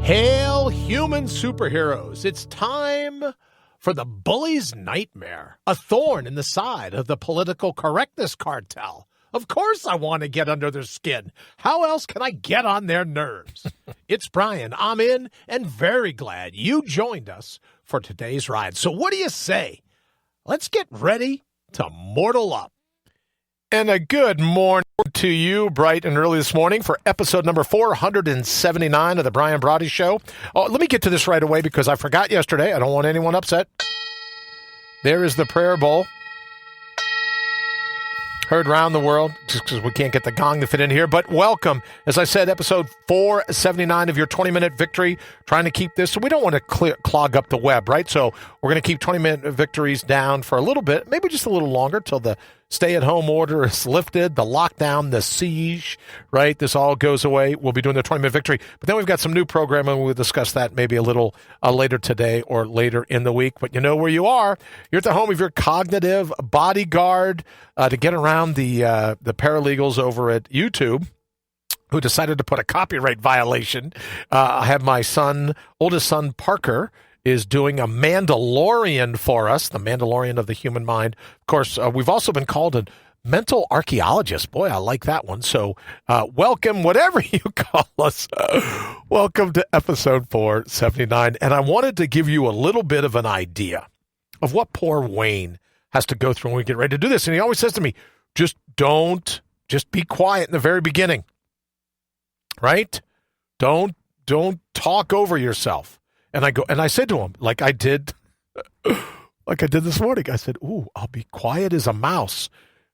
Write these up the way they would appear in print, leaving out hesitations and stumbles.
Hail, human superheroes. It's time for the bully's nightmare, a thorn in the side of the political correctness cartel. Of course I want to get under their skin. How else can I get on their nerves? It's Brian. I'm in and very glad you joined us for today's ride. So what do you say? Let's get ready to mortal up. And a good morning to you, bright and early this morning, for episode number 479 of the Brian Brawdy Show. Oh, let me get to this right away because I forgot yesterday. I don't want anyone upset. There is the prayer bowl. Heard around the world, just because we can't get the gong to fit in here. But welcome, as I said, episode 479 of your 20-minute victory. Trying to keep this, so we don't want to clog up the web, right? So we're going to keep 20-minute victories down for a little bit, maybe just a little longer, till the stay-at-home order is lifted, the lockdown, the siege, right? This all goes away. We'll be doing the 20-minute victory. But then we've got some new programming. We'll discuss that maybe a little later today or later in the week. But you know where you are. You're at the home of your cognitive bodyguard to get around the paralegals over at YouTube, who decided to put a copyright violation. I have my oldest son, Parker, is doing a Mandalorian for us, the Mandalorian of the human mind. Of course, we've also been called a mental archaeologist. Boy, I like that one. So welcome, whatever you call us. Welcome to episode 479. And I wanted to give you a little bit of an idea of what poor Wayne has to go through when we get ready to do this. And he always says to me, just be quiet in the very beginning, right? Don't talk over yourself. And I said to him, like I did this morning, I said, ooh, I'll be quiet as a mouse.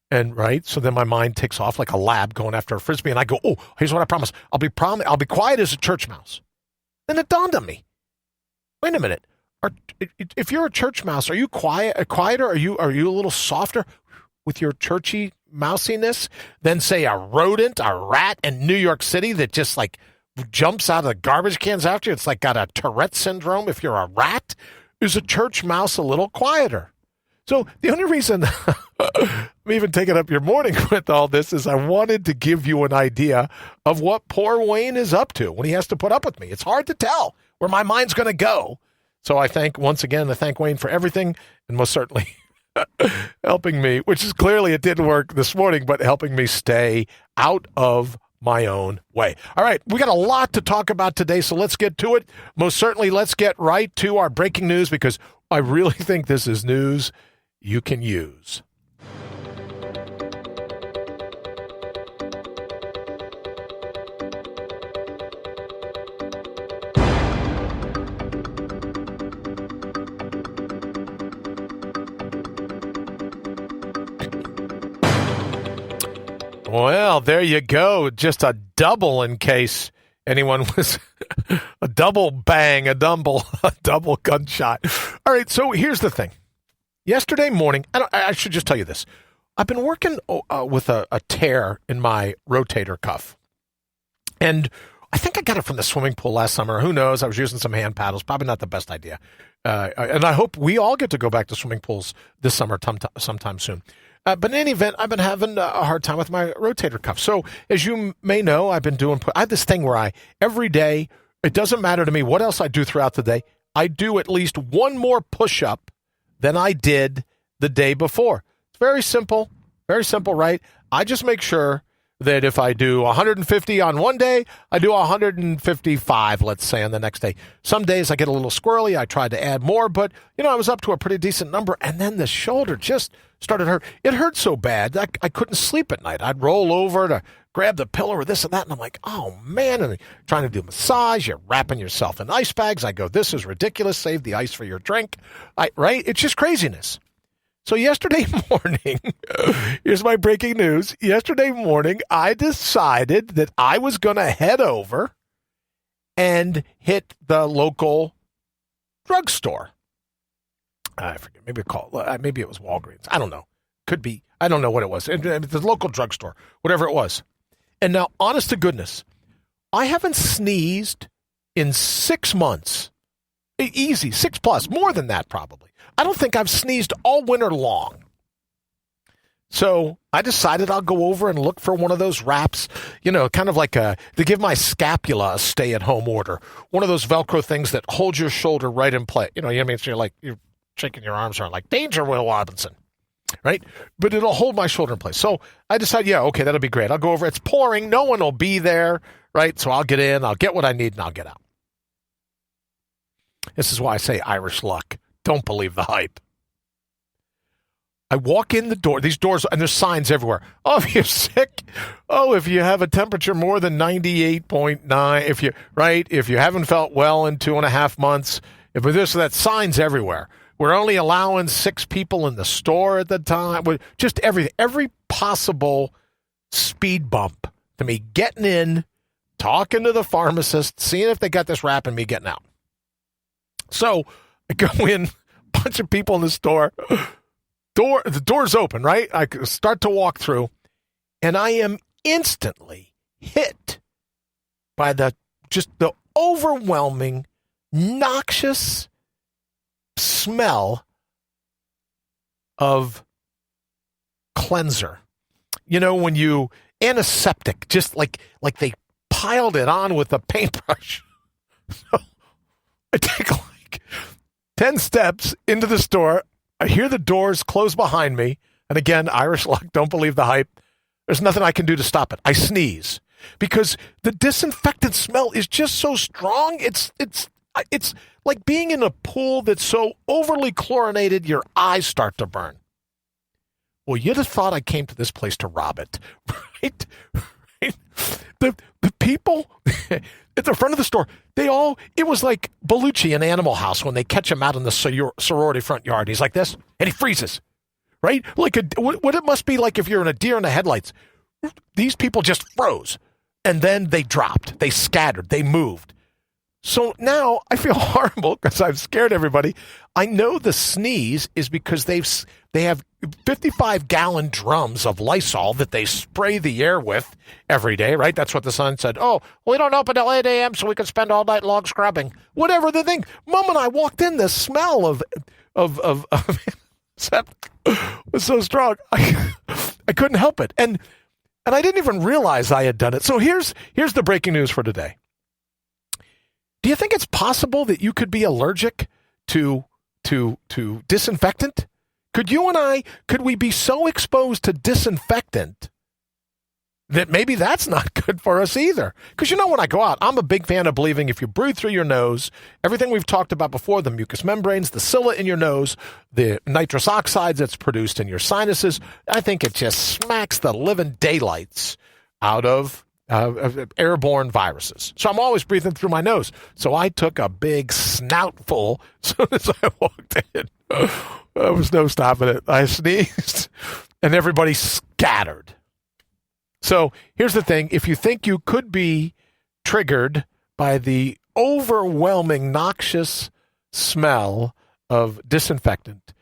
And right. So then my mind takes off like a lab going after a Frisbee. And I go, oh, here's what I promise. I'll be quiet as a church mouse. Then it dawned on me. Wait a minute. If you're a church mouse, are you quieter? Are you a little softer with your churchy mousiness than, say, a rodent, a rat in New York City that just like jumps out of the garbage cans after you? It's like got a Tourette syndrome. If you're a rat, is a church mouse a little quieter? So the only reason I'm even taking up your morning with all this is I wanted to give you an idea of what poor Wayne is up to when he has to put up with me. It's hard to tell where my mind's going to go. So I thank Wayne for everything, and most certainly helping me, which is clearly it didn't work this morning, but helping me stay out of my own way. All right, we got a lot to talk about today, so let's get to it. Most certainly, let's get right to our breaking news, because I really think this is news you can use. Well, there you go. Just a double in case anyone was a double bang, a double gunshot. All right, so here's the thing. Yesterday morning, I should just tell you this. I've been working with a tear in my rotator cuff. And I think I got it from the swimming pool last summer. Who knows? I was using some hand paddles. Probably not the best idea. And I hope we all get to go back to swimming pools this summer sometime soon. But in any event, I've been having a hard time with my rotator cuff. So as you may know, I have this thing where every day, it doesn't matter to me what else I do throughout the day, I do at least one more push-up than I did the day before. It's very simple, right? I just make sure that if I do 150 on one day, I do 155, let's say, on the next day. Some days I get a little squirrely. I tried to add more, but, I was up to a pretty decent number, and then the shoulder just started hurt. It hurt so bad that I couldn't sleep at night. I'd roll over to grab the pillow or this and that, and I'm like, oh, man, and trying to do massage. You're wrapping yourself in ice bags. I go, this is ridiculous. Save the ice for your drink, right? It's just craziness. So yesterday morning, here's my breaking news. Yesterday morning, I decided that I was going to head over and hit the local drugstore. I forget. Maybe it was Walgreens. I don't know. Could be. I don't know what it was. The local drugstore, whatever it was. And now, honest to goodness, I haven't sneezed in 6 months. Easy, 6+, more than that probably. I don't think I've sneezed all winter long. So I decided I'll go over and look for one of those wraps, kind of like to give my scapula a stay-at-home order. One of those Velcro things that holds your shoulder right in place. So you're shaking your arms around like, danger, Will Robinson, right? But it'll hold my shoulder in place. So I decided, okay, that'll be great. I'll go over. It's pouring. No one will be there, right? So I'll get in, I'll get what I need, and I'll get out. This is why I say Irish luck. Don't believe the hype. I walk in the door, these doors, and there's signs everywhere. Oh, if you're sick. Oh, if you have a temperature more than 98.9, if you haven't felt well in 2.5 months, if this or that, signs everywhere. We're only allowing 6 people in the store at the time. Just everything, every possible speed bump to me getting in, talking to the pharmacist, seeing if they got this wrap and me getting out. So I go in, bunch of people in the store. The door's open, right? I start to walk through, and I am instantly hit by the overwhelming, noxious smell of cleanser. When you antiseptic, just like they piled it on with a paintbrush. So I take like 10 steps into the store. I hear the doors close behind me. And again, Irish luck, don't believe the hype. There's nothing I can do to stop it. I sneeze because the disinfectant smell is just so strong. It's like being in a pool that's so overly chlorinated, your eyes start to burn. Well, you'd have thought I came to this place to rob it, right? The people at the front of the store, it was like Bellucci in Animal House when they catch him out in the sorority front yard. He's like this, and he freezes, right? Like what it must be like if you're in a deer in the headlights. These people just froze, and then they dropped, they scattered, they moved. So now I feel horrible because I've scared everybody. I know the sneeze is because they have 55-gallon drums of Lysol that they spray the air with every day, right? That's what the son said. Oh, we don't open till 8 a.m. so we can spend all night long scrubbing. Whatever the thing. Mom and I walked in, the smell of septic was so strong. I couldn't help it. And I didn't even realize I had done it. So here's the breaking news for today. Do you think it's possible that you could be allergic to disinfectant? Could we be so exposed to disinfectant that maybe that's not good for us either? Because when I go out, I'm a big fan of believing if you breathe through your nose, everything we've talked about before, the mucous membranes, the cilia in your nose, the nitrous oxides that's produced in your sinuses, I think it just smacks the living daylights out of airborne viruses. So I'm always breathing through my nose. So I took a big snoutful as soon as I walked in. There was no stopping it. I sneezed, and everybody scattered. So here's the thing. If you think you could be triggered by the overwhelming noxious smell of disinfectant,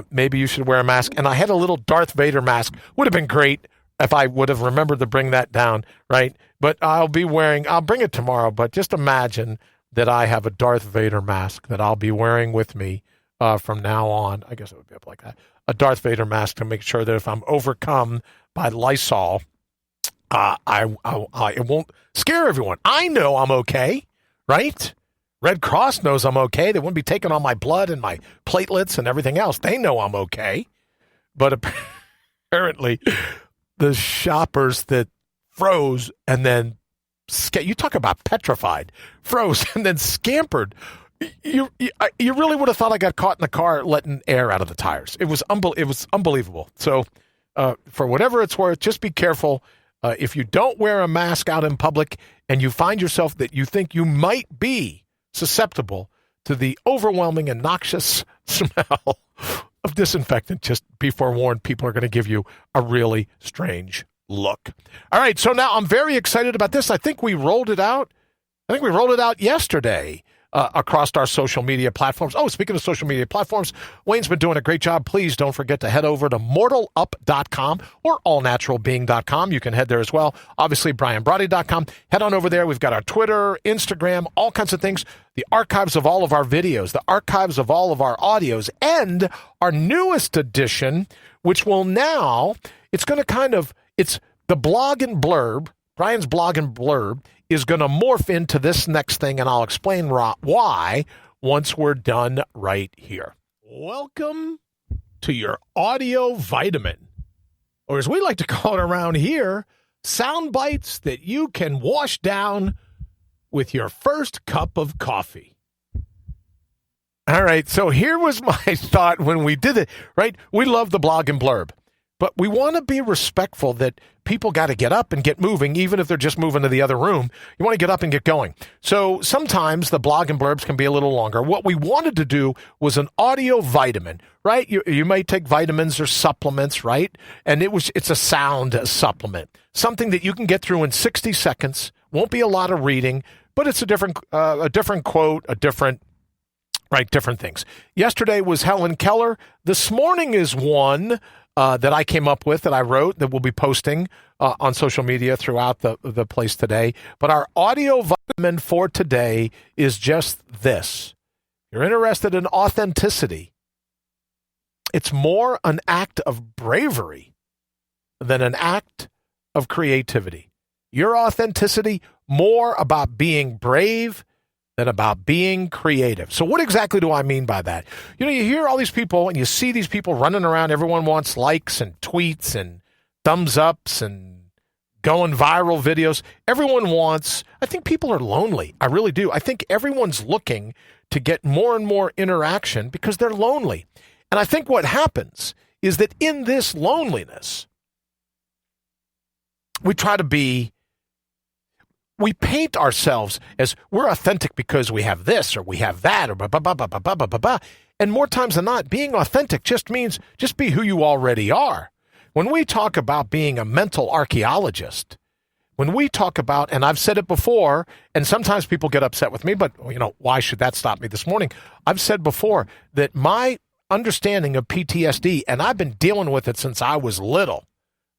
maybe you should wear a mask. And I had a little Darth Vader mask. Would have been great if I would have remembered to bring that down, right? But I'll bring it tomorrow, but just imagine that I have a Darth Vader mask that I'll be wearing with me from now on. I guess it would be up like that. A Darth Vader mask to make sure that if I'm overcome by Lysol, it won't scare everyone. I know I'm okay, right? Red Cross knows I'm okay. They wouldn't be taking all my blood and my platelets and everything else. They know I'm okay. But apparently the shoppers that froze and then you talk about petrified, froze and then scampered. You really would have thought I got caught in the car letting air out of the tires. It was unbelievable. So for whatever it's worth, just be careful. If you don't wear a mask out in public and you find yourself that you think you might be susceptible to the overwhelming and noxious smell of disinfectant, just be forewarned, people are going to give you a really strange look. All right, so now I'm very excited about this. I think we rolled it out yesterday. across our social media platforms. Oh, speaking of social media platforms, Wayne's been doing a great job. Please don't forget to head over to mortalup.com or allnaturalbeing.com. You can head there as well. Obviously, BrianBrawdy.com. Head on over there. We've got our Twitter, Instagram, all kinds of things. The archives of all of our videos, the archives of all of our audios, and our newest edition, which will now, it's going to it's the blog and blurb, Brian's blog and blurb, is going to morph into this next thing, and I'll explain why once we're done right here. Welcome to your audio vitamin, or as we like to call it around here, sound bites that you can wash down with your first cup of coffee. All right, so here was my thought when we did it, right? We love the blog and blurb, but we want to be respectful that people got to get up and get moving, even if they're just moving to the other room. You want to get up and get going. So sometimes the blog and blurbs can be a little longer. What we wanted to do was an audio vitamin, right? You may take vitamins or supplements, right? And it's a sound supplement, something that you can get through in 60 seconds. Won't be a lot of reading, but it's a different quote, different things. Yesterday was Helen Keller. This morning is one that I came up with, that I wrote, that we'll be posting on social media throughout the place today. But our audio vitamin for today is just this. You're interested in authenticity. It's more an act of bravery than an act of creativity. Your authenticity, more about being brave than about being creative. So what exactly do I mean by that? You hear all these people and you see these people running around. Everyone wants likes and tweets and thumbs ups and going viral videos. Everyone wants, I think people are lonely. I really do. I think everyone's looking to get more and more interaction because they're lonely. And I think what happens is that in this loneliness, we paint ourselves as we're authentic because we have this or we have that or blah, blah, blah, blah, blah, blah, blah, blah. And more times than not, being authentic just means just be who you already are. When we talk about being a mental archaeologist, when we talk about, and I've said it before, and sometimes people get upset with me, but why should that stop me this morning? I've said before that my understanding of PTSD, and I've been dealing with it since I was little,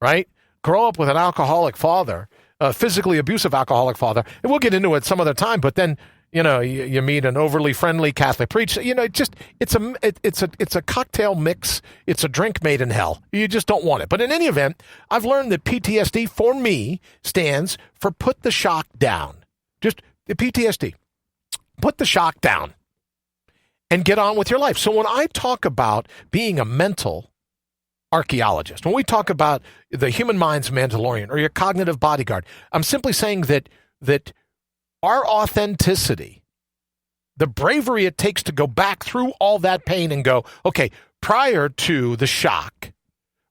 right? Grow up with an alcoholic father, a physically abusive alcoholic father, and we'll get into it some other time, but then, you meet an overly friendly Catholic priest. It's a cocktail mix. It's a drink made in hell. You just don't want it. But in any event, I've learned that PTSD for me stands for put the shock down. Just the PTSD. Put the shock down and get on with your life. So when I talk about being a mental archaeologist, when we talk about the human mind's Mandalorian or your cognitive bodyguard, I'm simply saying that our authenticity, the bravery it takes to go back through all that pain and go, okay, prior to the shock,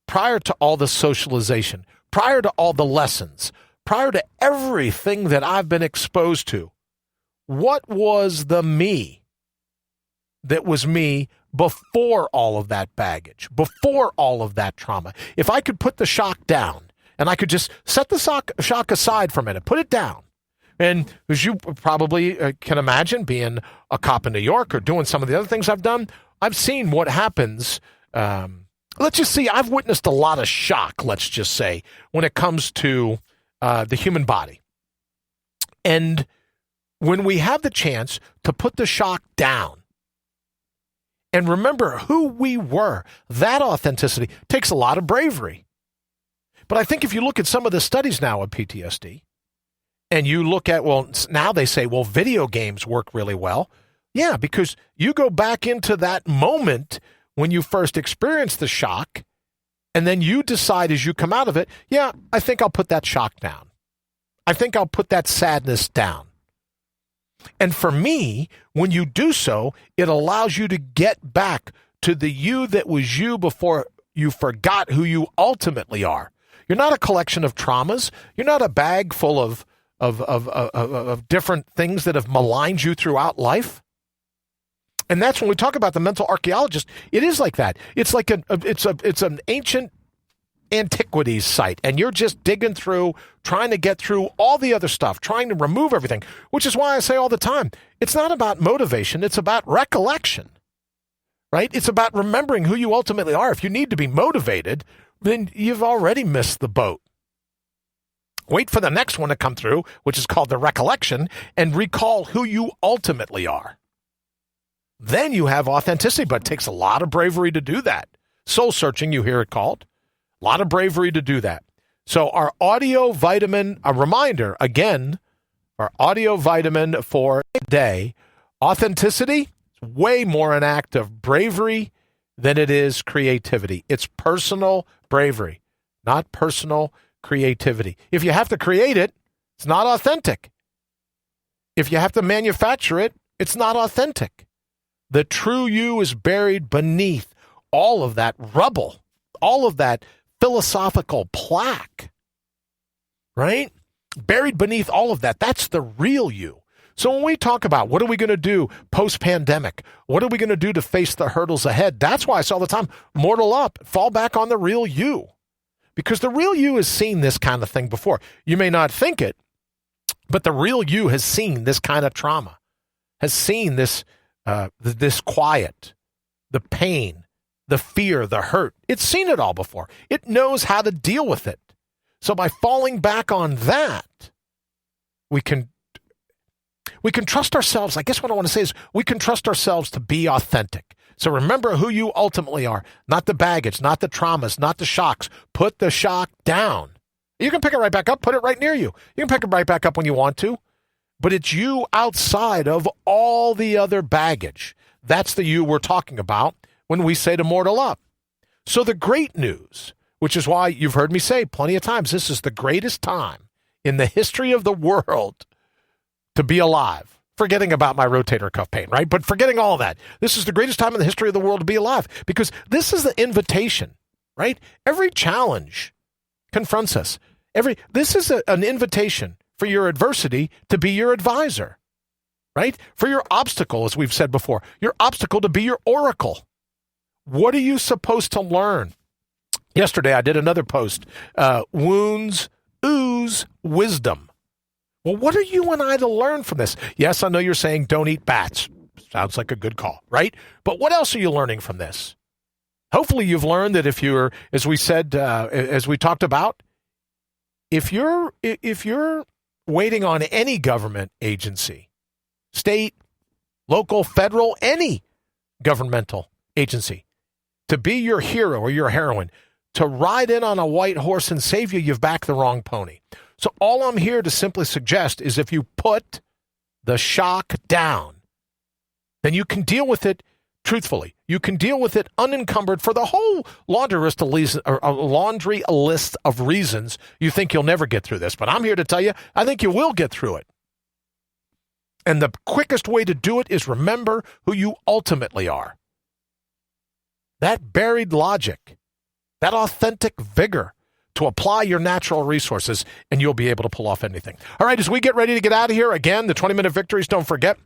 prior to all the socialization, prior to all the lessons, prior to everything that I've been exposed to, what was the me that was me before all of that baggage, before all of that trauma? If I could put the shock down and I could just set the shock aside for a minute, put it down. And as you probably can imagine, being a cop in New York or doing some of the other things I've done, I've seen what happens. Let's just see, I've witnessed a lot of shock, let's just say, when it comes to the human body. And when we have the chance to put the shock down and remember who we were, that authenticity takes a lot of bravery. But I think if you look at some of the studies now of PTSD, and you look at, now they say, video games work really well. Yeah, because you go back into that moment when you first experienced the shock, and then you decide as you come out of it, yeah, I think I'll put that shock down. I think I'll put that sadness down. And for me, when you do so, it allows you to get back to the you that was you before you forgot who you ultimately are. You're not a collection of traumas. You're not a bag full of different things that have maligned you throughout life. And that's when we talk about the mental archaeologist. It is like that. It's like it's an ancient antiquities site and you're just digging through, trying to get through all the other stuff, trying to remove everything, which is why I say all the time, it's not about motivation, it's about recollection, right? It's about remembering who you ultimately are. If you need to be motivated, then you've already missed the boat. Wait for the next one to come through, which is called the recollection, and recall who you ultimately are. Then you have authenticity, but it takes a lot of bravery to do that. Soul searching, you hear it called. A lot of bravery to do that. So our audio vitamin, a reminder, again, our audio vitamin for today, authenticity is way more an act of bravery than it is creativity. It's personal bravery, not personal creativity. If you have to create it, it's not authentic. If you have to manufacture it, it's not authentic. The true you is buried beneath all of that rubble, all of that philosophical plaque, right? Buried beneath all of that. That's the real you. So when we talk about what are we going to do post-pandemic, what are we going to do to face the hurdles ahead, that's why I say all the time, mortal up, fall back on the real you. Because the real you has seen this kind of thing before. You may not think it, but the real you has seen this kind of trauma, has seen this this quiet, the pain, the fear, the hurt. It's seen it all before. It knows how to deal with it. So by falling back on that, we can trust ourselves. I guess what I want to say is we can trust ourselves to be authentic. So remember who you ultimately are, not the baggage, not the traumas, not the shocks. Put the shock down. You can pick it right back up, put it right near you. You can pick it right back up when you want to, but it's you outside of all the other baggage. That's the you we're talking about when we say to mortal up. So the great news, which is why you've heard me say plenty of times, this is the greatest time in the history of the world to be alive. Forgetting about my rotator cuff pain, right? But forgetting all that. This is the greatest time in the history of the world to be alive because this is the invitation, right? Every challenge confronts us. This is an invitation for your adversity to be your advisor, right? For your obstacle, as we've said before, your obstacle to be your oracle. What are you supposed to learn? Yesterday, I did another post, wounds ooze wisdom. Well, what are you and I to learn from this? Yes, I know you're saying don't eat bats. Sounds like a good call, right? But what else are you learning from this? Hopefully you've learned that if you're, as we said, as we talked about, if you're waiting on any government agency, state, local, federal, any governmental agency to be your hero or your heroine, to ride in on a white horse and save you, you've backed the wrong pony. So all I'm here to simply suggest is if you put the shock down, then you can deal with it truthfully. You can deal with it unencumbered for the whole laundry list of reasons you think you'll never get through this. But I'm here to tell you, I think you will get through it. And the quickest way to do it is remember who you ultimately are. That buried logic, that authentic vigor, to apply your natural resources, and you'll be able to pull off anything. All right, as we get ready to get out of here, again, the 20-minute victories, don't forget,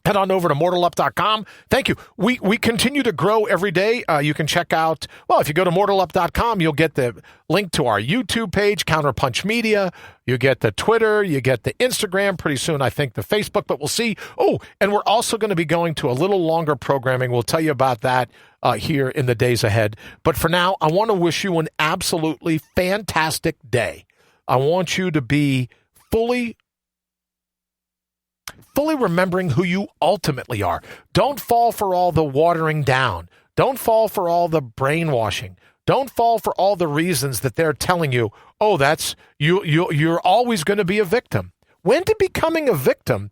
head on over to mortalup.com. Thank you. We continue to grow every day. You can check out, well, if you go to mortalup.com, you'll get the link to our YouTube page, Counterpunch Media. You get the Twitter, you get the Instagram, pretty soon, I think, the Facebook, but we'll see. Oh, and we're also going to be going to a little longer programming. We'll tell you about that here in the days ahead. But for now, I want to wish you an absolutely fantastic day. I want you to be fully remembering who you ultimately are. Don't fall for all the watering down. Don't fall for all the brainwashing. Don't fall for all the reasons that they're telling you, oh, that's you're always going to be a victim. When did becoming a victim,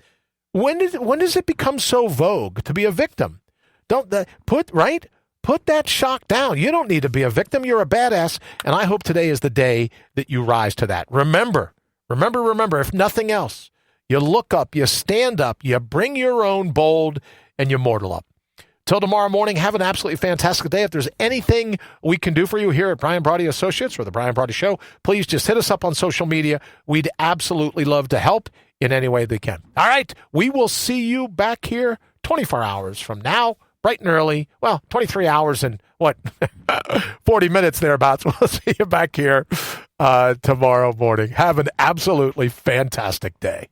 when does it become so vogue to be a victim? Put that shock down. You don't need to be a victim. You're a badass. And I hope today is the day that you rise to that. Remember, if nothing else, you look up, you stand up, you bring your own bold, and you mortal up. Till tomorrow morning, have an absolutely fantastic day. If there's anything we can do for you here at Brian Brawdy Associates or the Brian Brawdy Show, please just hit us up on social media. We'd absolutely love to help in any way they can. All right, we will see you back here 24 hours from now. bright and early. Well, 23 hours and 40 minutes thereabouts. We'll see you back here tomorrow morning. Have an absolutely fantastic day.